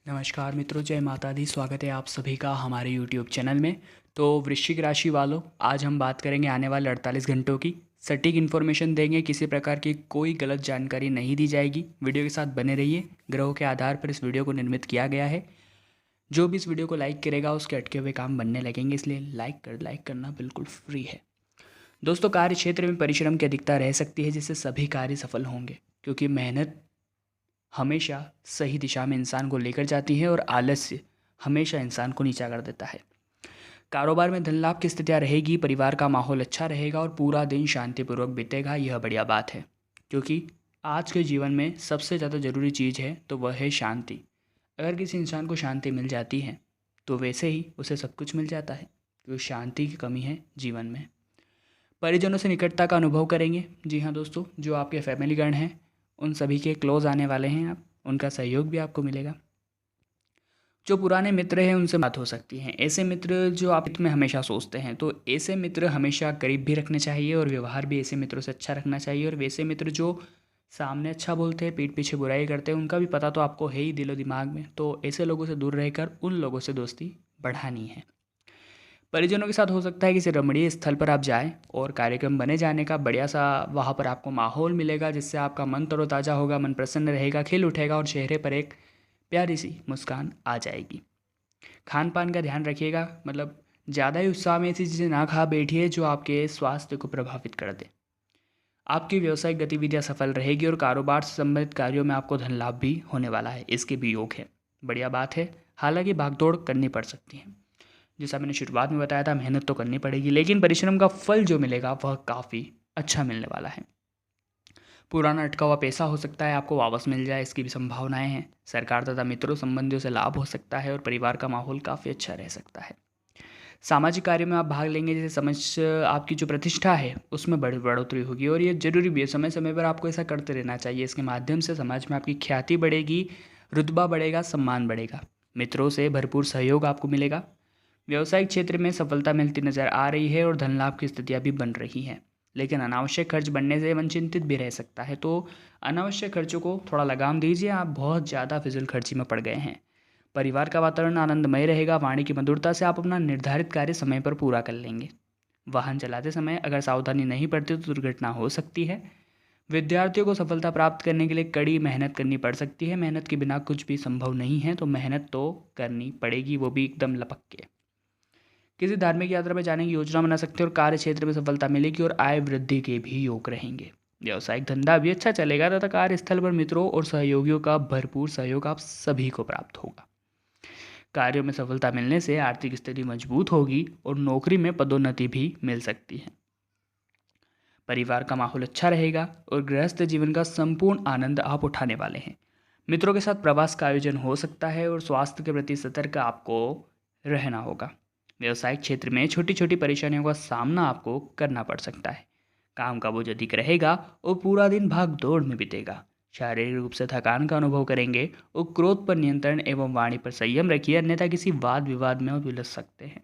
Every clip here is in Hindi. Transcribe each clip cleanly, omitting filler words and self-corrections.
नमस्कार मित्रों, जय माता दी। स्वागत है आप सभी का हमारे यूट्यूब चैनल में। तो वृश्चिक राशि वालों, आज हम बात करेंगे आने वाले 48 घंटों की सटीक इन्फॉर्मेशन देंगे। किसी प्रकार की कोई गलत जानकारी नहीं दी जाएगी। वीडियो के साथ बने रहिए। ग्रहों के आधार पर इस वीडियो को निर्मित किया गया है। जो भी इस वीडियो को लाइक करेगा उसके अटके हुए काम बनने लगेंगे, इसलिए लाइक करना बिल्कुल फ्री है। दोस्तों, कार्य क्षेत्र में परिश्रम की अधिकता रह सकती है, जिससे सभी कार्य सफल होंगे, क्योंकि मेहनत हमेशा सही दिशा में इंसान को लेकर जाती है और आलस्य हमेशा इंसान को नीचा कर देता है। कारोबार में धन लाभ की स्थितियाँ रहेगी। परिवार का माहौल अच्छा रहेगा और पूरा दिन शांतिपूर्वक बीतेगा। यह बढ़िया बात है, क्योंकि आज के जीवन में सबसे ज़्यादा ज़रूरी चीज़ है तो वह है शांति। अगर किसी इंसान को शांति मिल जाती है तो वैसे ही उसे सब कुछ मिल जाता है, क्योंकि शांति की कमी है जीवन में। परिजनों से निकटता का अनुभव करेंगे। जी हाँ दोस्तों, जो आपके फैमिलीगण हैं उन सभी के क्लोज आने वाले हैं आप, उनका सहयोग भी आपको मिलेगा। जो पुराने मित्र हैं उनसे बात हो सकती है। ऐसे मित्र जो आप हित में हमेशा सोचते हैं, तो ऐसे मित्र हमेशा करीब भी रखने चाहिए और व्यवहार भी ऐसे मित्रों से अच्छा रखना चाहिए। और वैसे मित्र जो सामने अच्छा बोलते हैं, पीठ पीछे बुराई करते हैं, उनका भी पता तो आपको है ही दिलो दिमाग में। तो ऐसे लोगों से दूर रहकर उन लोगों से दोस्ती बढ़ानी है। परिजनों के साथ हो सकता है किसी रमणीय स्थल पर आप जाएं और कार्यक्रम बने जाने का बढ़िया सा वहाँ पर आपको माहौल मिलेगा, जिससे आपका मन तरोताज़ा होगा, मन प्रसन्न रहेगा, खिल उठेगा और चेहरे पर एक प्यारी सी मुस्कान आ जाएगी। खान पान का ध्यान रखिएगा, मतलब ज़्यादा ही उत्साह में ऐसी चीज़ें ना खा बैठिए जो आपके स्वास्थ्य को प्रभावित कर दे। आपकी व्यावसायिक गतिविधियाँ सफल रहेगी और कारोबार से संबंधित कार्यों में आपको धन लाभ भी होने वाला है, इसके भी योग है। बढ़िया बात है। हालांकि भागदौड़ करनी पड़ सकती है। जैसा मैंने शुरुआत में बताया था, मेहनत तो करनी पड़ेगी, लेकिन परिश्रम का फल जो मिलेगा वह काफ़ी अच्छा मिलने वाला है। पुराना अटका हुआ पैसा हो सकता है आपको वापस मिल जाए, इसकी भी संभावनाएं हैं। सरकार तथा मित्रों संबंधियों से लाभ हो सकता है और परिवार का माहौल काफ़ी अच्छा रह सकता है। सामाजिक कार्य में आप भाग लेंगे, जैसे समझ आपकी जो प्रतिष्ठा है उसमें बढ़ोतरी होगी और ये जरूरी भी है। समय समय पर आपको ऐसा करते रहना चाहिए। इसके माध्यम से समाज में आपकी ख्याति बढ़ेगी, रुतबा बढ़ेगा, सम्मान बढ़ेगा। मित्रों से भरपूर सहयोग आपको मिलेगा। व्यवसायिक क्षेत्र में सफलता मिलती नजर आ रही है और धन लाभ की स्थितियां भी बन रही हैं, लेकिन अनावश्यक खर्च बढ़ने से मन चिंतित भी रह सकता है। तो अनावश्यक खर्चों को थोड़ा लगाम दीजिए, आप बहुत ज़्यादा फिजूल खर्ची में पड़ गए हैं। परिवार का वातावरण आनंदमय रहेगा। वाणी की मधुरता से आप अपना निर्धारित कार्य समय पर पूरा कर लेंगे। वाहन चलाते समय अगर सावधानी नहीं बरती तो दुर्घटना हो सकती है। विद्यार्थियों को सफलता प्राप्त करने के लिए कड़ी मेहनत करनी पड़ सकती है। मेहनत के बिना कुछ भी संभव नहीं है, तो मेहनत तो करनी पड़ेगी, वो भी एकदम लपक के। किसी धार्मिक यात्रा में जाने की योजना बना सकते हैं और कार्य क्षेत्र में सफलता मिलेगी और आय वृद्धि के भी योग रहेंगे। व्यावसायिक धंधा भी अच्छा चलेगा तथा कार्यस्थल पर मित्रों और सहयोगियों का भरपूर सहयोग आप सभी को प्राप्त होगा। कार्यों में सफलता मिलने से आर्थिक स्थिति मजबूत होगी और नौकरी में पदोन्नति भी मिल सकती है। परिवार का माहौल अच्छा रहेगा और गृहस्थ जीवन का संपूर्ण आनंद आप उठाने वाले हैं। मित्रों के साथ प्रवास का आयोजन हो सकता है और स्वास्थ्य के प्रति सतर्क आपको रहना होगा। व्यवसायिक क्षेत्र में छोटी छोटी परेशानियों का सामना आपको करना पड़ सकता है। काम का बोझ अधिक रहेगा और पूरा दिन भाग दौड़ में बीतेगा। शारीरिक रूप से थकान का अनुभव करेंगे और क्रोध पर नियंत्रण एवं वाणी पर संयम रखिए, अन्यथा किसी वाद विवाद में उलझ सकते हैं।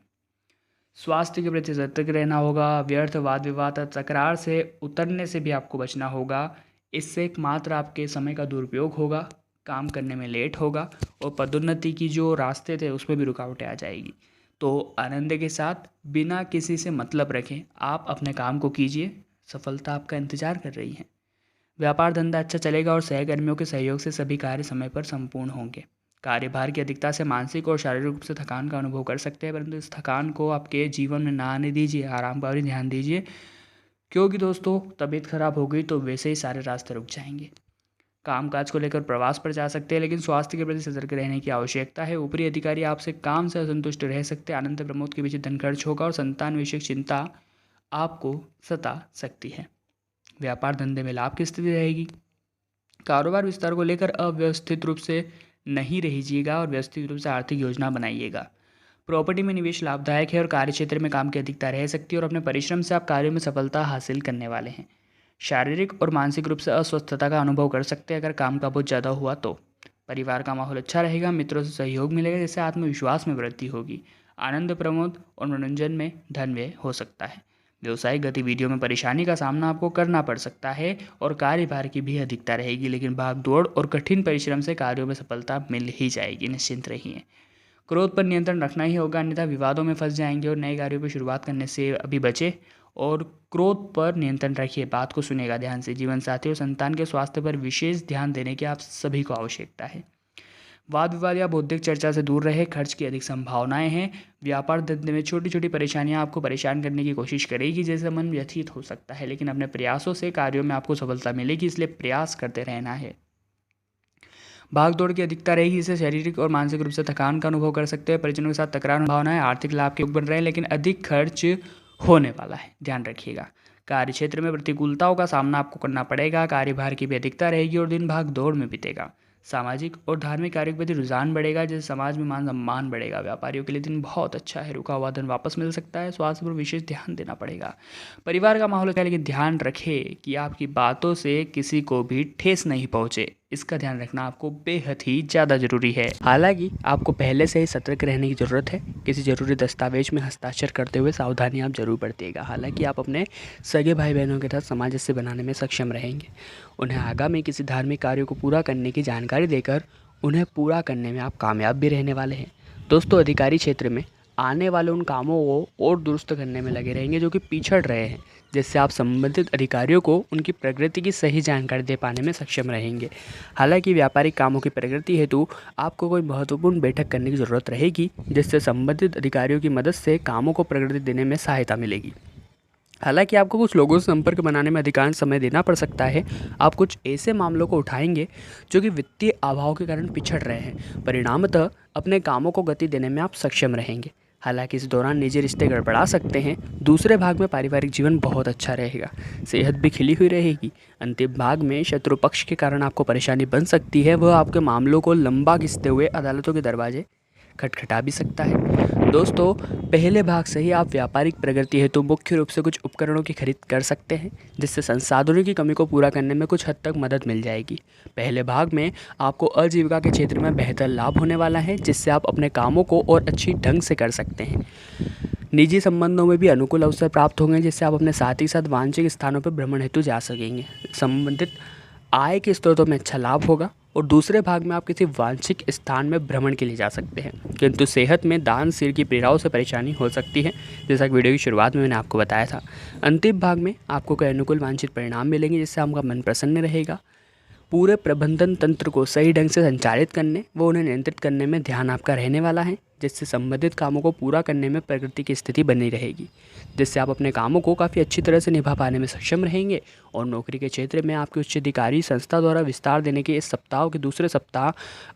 स्वास्थ्य के प्रति सतर्क रहना होगा। व्यर्थ वाद विवाद और तकरार से उतरने से भी आपको बचना होगा। इससे एकमात्र आपके समय का दुरुपयोग होगा, काम करने में लेट होगा और पदोन्नति की जो रास्ते थे उसमें भी रुकावटें आ जाएगी। तो आनंद के साथ बिना किसी से मतलब रखें आप अपने काम को कीजिए, सफलता आपका इंतजार कर रही है। व्यापार धंधा अच्छा चलेगा और सहकर्मियों के सहयोग से सभी कार्य समय पर संपूर्ण होंगे। कार्यभार की अधिकता से मानसिक और शारीरिक रूप से थकान का अनुभव कर सकते हैं, परंतु इस थकान को आपके जीवन में ना आने दीजिए, आराम पर भी ध्यान दीजिए, क्योंकि दोस्तों तबीयत खराब हो गई तो वैसे ही सारे रास्ते रुक जाएंगे। कामकाज को लेकर प्रवास पर जा सकते हैं, लेकिन स्वास्थ्य के प्रति सतर्क रहने की आवश्यकता है। ऊपरी अधिकारी आपसे काम से असंतुष्ट रह सकते हैं। आनंद प्रमोद के पीछे धन खर्च होगा और संतान विषयक चिंता आपको सता सकती है। व्यापार धंधे में लाभ की स्थिति रहेगी। कारोबार विस्तार को लेकर अव्यवस्थित रूप से नहीं रहिएगा और व्यवस्थित रूप से आर्थिक योजना बनाइएगा। प्रॉपर्टी में निवेश लाभदायक है और कार्य क्षेत्र में काम की अधिकता रह सकती है और अपने परिश्रम से आप कार्यों में सफलता हासिल करने वाले हैं। शारीरिक और मानसिक रूप से अस्वस्थता का अनुभव कर सकते हैं अगर काम का बोझ ज़्यादा हुआ तो। परिवार का माहौल अच्छा रहेगा। मित्रों से सहयोग मिलेगा, जिससे आत्मविश्वास में वृद्धि होगी। आनंद प्रमोद और मनोरंजन में धन व्यय हो सकता है। व्यवसायिक गतिविधियों में परेशानी का सामना आपको करना पड़ सकता है और कार्यभार की भी अधिकता रहेगी, लेकिन भाग दौड़ और कठिन परिश्रम से कार्यों में सफलता मिल ही जाएगी, निश्चिंत रहिए। क्रोध पर नियंत्रण रखना ही होगा, अन्यथा विवादों में फंस जाएंगे और नए कार्यों की शुरुआत करने से अभी बचे और क्रोध पर नियंत्रण रखिए, बात को सुनेगा ध्यान से। जीवन साथी और संतान के स्वास्थ्य पर विशेष ध्यान देने की आप सभी को आवश्यकता है। वाद विवाद या बौद्धिक चर्चा से दूर रहे, खर्च की अधिक संभावनाएं हैं। व्यापार धंधे में छोटी छोटी परेशानियां आपको परेशान करने की कोशिश करेगी, जैसे मन व्यथित हो सकता है, लेकिन अपने प्रयासों से कार्यों में आपको सफलता मिलेगी, इसलिए प्रयास करते रहना है। भाग दौड़ की अधिकता रहेगी, जिससे शारीरिक और मानसिक रूप से थकान का अनुभव कर सकते हैं। परिजनों के साथ तकरार संभावना है। आर्थिक लाभ के योग बन रहे हैं, लेकिन अधिक खर्च होने वाला है, ध्यान रखिएगा। कार्य क्षेत्र में प्रतिकूलताओं का सामना आपको करना पड़ेगा। कार्यभार की भी अधिकता रहेगी और दिन भाग दौड़ में बीतेगा। सामाजिक और धार्मिक कार्यों के प्रति रुझान बढ़ेगा, जिससे समाज में मान सम्मान बढ़ेगा। व्यापारियों के लिए दिन बहुत अच्छा है, रुका हुआ धन वापस मिल सकता है। स्वास्थ्य पर विशेष ध्यान देना पड़ेगा। परिवार का माहौल अच्छा है, लेकिन ध्यान रखें कि आपकी बातों से किसी को भी ठेस नहीं पहुंचे, इसका ध्यान रखना आपको बेहद ही ज़्यादा जरूरी है। हालांकि आपको पहले से ही सतर्क रहने की ज़रूरत है। किसी जरूरी दस्तावेज में हस्ताक्षर करते हुए सावधानी आप जरूर बरतिएगा। हालांकि आप अपने सगे भाई बहनों के साथ सामंजस्य बनाने में सक्षम रहेंगे। उन्हें आगामी किसी धार्मिक कार्यों को पूरा करने की जानकारी देकर उन्हें पूरा करने में आप कामयाब भी रहने वाले हैं। दोस्तों, अधिकारी क्षेत्र में आने वाले उन कामों को और दुरुस्त करने में लगे रहेंगे जो कि पिछड़ रहे हैं, जिससे आप संबंधित अधिकारियों को उनकी प्रगति की सही जानकारी दे पाने में सक्षम रहेंगे। हालांकि व्यापारिक कामों की प्रगति हेतु आपको कोई महत्वपूर्ण बैठक करने की ज़रूरत रहेगी, जिससे संबंधित अधिकारियों की मदद से कामों को प्रगति देने में सहायता मिलेगी। हालांकि आपको कुछ लोगों से संपर्क बनाने में अधिकांश समय देना पड़ सकता है। आप कुछ ऐसे मामलों को उठाएंगे जो कि वित्तीय अभाव के कारण पिछड़ रहे हैं। परिणामतः अपने कामों को गति देने में आप सक्षम रहेंगे। हालांकि इस दौरान निजी रिश्ते गड़बड़ा सकते हैं। दूसरे भाग में पारिवारिक जीवन बहुत अच्छा रहेगा, सेहत भी खिली हुई रहेगी। अंतिम भाग में शत्रु पक्ष के कारण आपको परेशानी बन सकती है। वह आपके मामलों को लंबा खींचते हुए अदालतों के दरवाजे खटखटा भी सकता है। दोस्तों, पहले भाग से ही आप व्यापारिक प्रगति हेतु मुख्य रूप से कुछ उपकरणों की खरीद कर सकते हैं, जिससे संसाधनों की कमी को पूरा करने में कुछ हद तक मदद मिल जाएगी। पहले भाग में आपको आजीविका के क्षेत्र में बेहतर लाभ होने वाला है, जिससे आप अपने कामों को और अच्छी ढंग से कर सकते हैं। निजी संबंधों में भी अनुकूल अवसर प्राप्त होंगे, जिससे आप अपने साथ ही साथ वांछित स्थानों पर भ्रमण हेतु जा सकेंगे। संबंधित आय के स्रोतों में अच्छा लाभ होगा और दूसरे भाग में आप किसी वांछित स्थान में भ्रमण के लिए जा सकते हैं, किंतु सेहत में दान सिर की पीड़ाओं से परेशानी हो सकती है, जैसा कि वीडियो की शुरुआत में मैंने आपको बताया था। अंतिम भाग में आपको कई अनुकूल वांछित परिणाम मिलेंगे, जिससे आपका मन प्रसन्न रहेगा। पूरे प्रबंधन तंत्र को सही ढंग से संचालित करने व उन्हें नियंत्रित करने में ध्यान आपका रहने वाला है, जिससे संबंधित कामों को पूरा करने में प्रगति की स्थिति बनी रहेगी, जिससे आप अपने कामों को काफ़ी अच्छी तरह से निभा पाने में सक्षम रहेंगे। और नौकरी के क्षेत्र में आपके उच्च अधिकारी संस्था द्वारा विस्तार देने के इस सप्ताह के दूसरे सप्ताह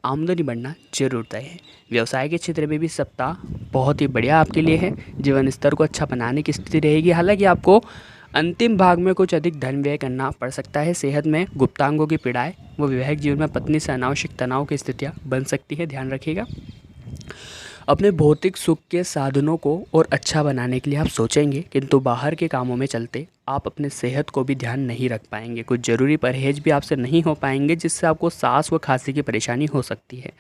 आमदनी बढ़ना जरूर तय है। व्यवसाय के क्षेत्र में भी सप्ताह बहुत ही बढ़िया आपके लिए है। जीवन स्तर को अच्छा बनाने की स्थिति रहेगी। हालांकि आपको अंतिम भाग में कुछ अधिक धन व्यय करना पड़ सकता है। सेहत में गुप्तांगों की पीड़ाएं व वैवाहिक जीवन में पत्नी से अनावश्यक तनाव की स्थितियां बन सकती है, ध्यान रखिएगा। अपने भौतिक सुख के साधनों को और अच्छा बनाने के लिए आप सोचेंगे, किंतु बाहर के कामों में चलते आप अपने सेहत को भी ध्यान नहीं रख पाएंगे। कुछ ज़रूरी परहेज भी आपसे नहीं हो पाएंगे, जिससे आपको सांस व खांसी की परेशानी हो सकती है।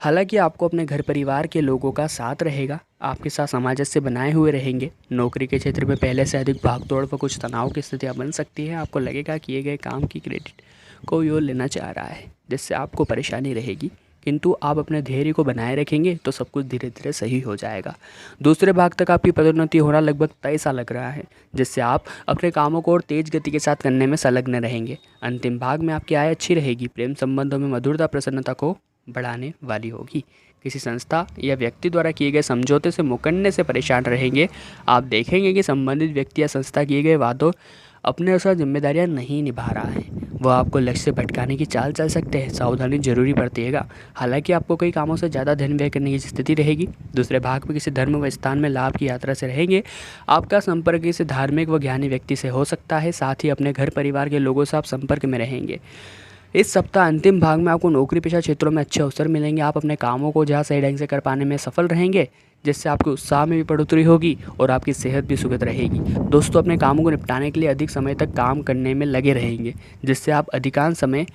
हालांकि आपको अपने घर परिवार के लोगों का साथ रहेगा, आपके साथ सामंजस्य बनाए हुए रहेंगे। नौकरी के क्षेत्र में पहले से अधिक भागदौड़ व कुछ तनाव की स्थितियाँ बन सकती है। आपको लगेगा किए गए काम की क्रेडिट कोई और लेना चाह रहा है, जिससे आपको परेशानी रहेगी, किंतु आप अपने धैर्य को बनाए रखेंगे तो सब कुछ धीरे धीरे सही हो जाएगा। दूसरे भाग तक आपकी पदोन्नति होना लगभग तय सा लग रहा है, जिससे आप अपने कामों को और तेज गति के साथ करने में संलग्न रहेंगे। अंतिम भाग में आपकी आय अच्छी रहेगी। प्रेम संबंधों में मधुरता प्रसन्नता को बढ़ाने वाली होगी। किसी संस्था या व्यक्ति द्वारा किए गए समझौते से मुकरने से परेशान रहेंगे। आप देखेंगे कि संबंधित व्यक्ति या संस्था किए गए वादों अपने अनुसार जिम्मेदारियां नहीं निभा रहा है, वह आपको लक्ष्य से भटकाने की चाल चल सकते हैं। सावधानी जरूरी बरतिएगा। हालांकि आपको कई कामों से ज़्यादा धन व्यय करने की स्थिति रहेगी। दूसरे भाग में किसी धर्म व स्थान में लाभ की यात्रा से रहेंगे। आपका संपर्क किसी धार्मिक व ज्ञानी व्यक्ति से हो सकता है। साथ ही अपने घर परिवार के लोगों से आप संपर्क में रहेंगे। इस सप्ताह अंतिम भाग में आपको नौकरी पेशा क्षेत्रों में अच्छे अवसर मिलेंगे। आप अपने कामों को जहाँ सही ढंग से कर पाने में सफल रहेंगे, जिससे आपके उत्साह में भी बढ़ोतरी होगी और आपकी सेहत भी सुगत रहेगी। दोस्तों, अपने कामों को निपटाने के लिए अधिक समय तक काम करने में लगे रहेंगे, जिससे आप अधिकांश समय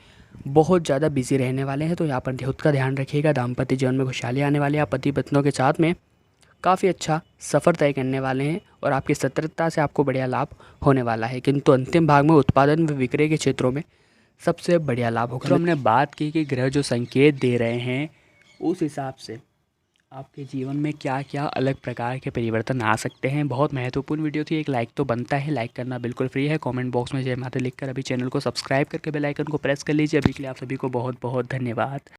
बहुत ज़्यादा बिजी रहने वाले हैं। तो यहाँ पर हेल्थ का ध्यान रखिएगा। दाम्पत्य जीवन में खुशहाली आने वाली है। आप पति पत्नियों के साथ में काफ़ी अच्छा सफ़र तय करने वाले हैं और आपकी सतर्कता से आपको बढ़िया लाभ होने वाला है। किंतु अंतिम भाग में उत्पादन व विक्रय के क्षेत्रों में सबसे बढ़िया लाभ होगा। तो हमने बात की कि ग्रह जो संकेत दे रहे हैं उस हिसाब से आपके जीवन में क्या क्या अलग प्रकार के परिवर्तन आ सकते हैं। बहुत महत्वपूर्ण वीडियो थी, एक लाइक तो बनता है, लाइक करना बिल्कुल फ्री है। कमेंट बॉक्स में जय माता लिखकर अभी चैनल को सब्सक्राइब करके बेल आइकन को प्रेस कर लीजिए। अभी के लिए आप सभी को बहुत बहुत धन्यवाद।